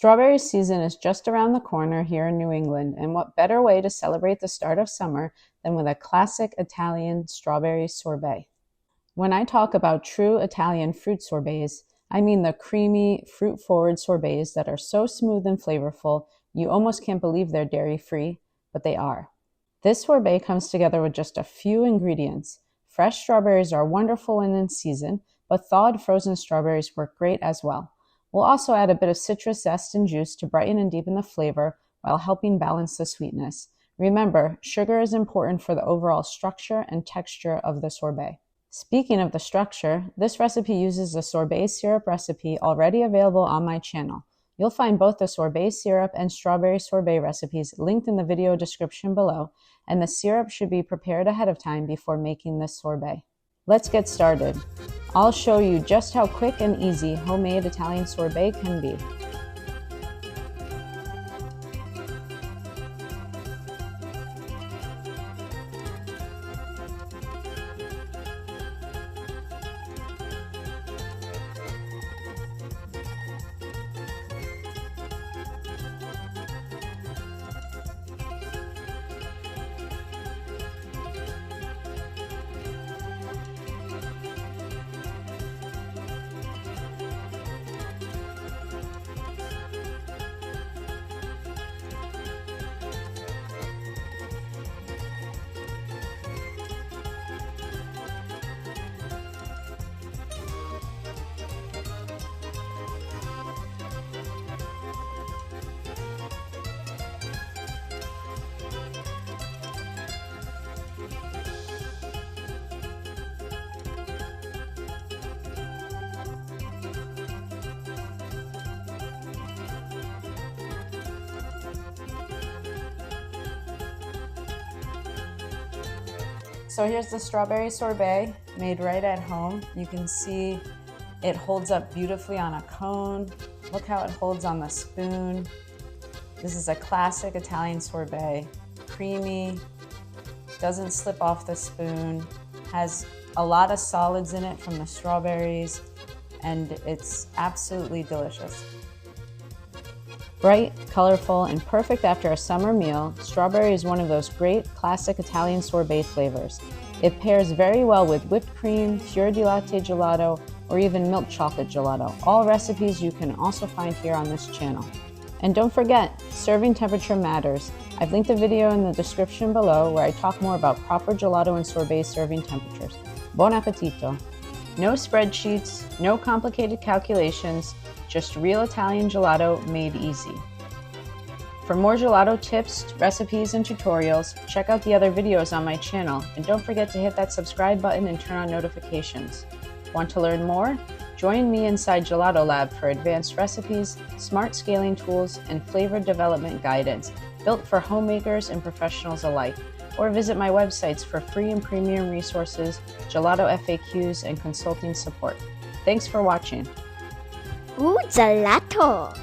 Strawberry season is just around the corner here in New England, and what better way to celebrate the start of summer than with a classic Italian strawberry sorbet. When I talk about true Italian fruit sorbets, I mean the creamy, fruit-forward sorbets that are so smooth and flavorful, you almost can't believe they're dairy-free, but they are. This sorbet comes together with just a few ingredients. Fresh strawberries are wonderful when in season, but thawed frozen strawberries work great as well. We'll also add a bit of citrus zest and juice to brighten and deepen the flavor while helping balance the sweetness. Remember, sugar is important for the overall structure and texture of the sorbet. Speaking of the structure, this recipe uses the sorbet syrup recipe already available on my channel. You'll find both the sorbet syrup and strawberry sorbet recipes linked in the video description below, and the syrup should be prepared ahead of time before making this sorbet. Let's get started. I'll show you just how quick and easy homemade Italian sorbet can be. So here's the strawberry sorbet made right at home. You can see it holds up beautifully on a cone. Look how it holds on the spoon. This is a classic Italian sorbet. Creamy, doesn't slip off the spoon, has a lot of solids in it from the strawberries, and it's absolutely delicious. Bright, colorful, and perfect after a summer meal, strawberry is one of those great classic Italian sorbet flavors. It pairs very well with whipped cream, fior di latte gelato, or even milk chocolate gelato. All recipes you can also find here on this channel. And don't forget, serving temperature matters. I've linked a video in the description below where I talk more about proper gelato and sorbet serving temperatures. Buon appetito! No spreadsheets, no complicated calculations, just real Italian gelato made easy. For more gelato tips, recipes, and tutorials, check out the other videos on my channel, and don't forget to hit that subscribe button and turn on notifications. Want to learn more? Join me inside Gelato Lab for advanced recipes, smart scaling tools, and flavor development guidance built for homemakers and professionals alike. Or visit my websites for free and premium resources, gelato FAQs, and consulting support. Thanks for watching. Ooh, gelato!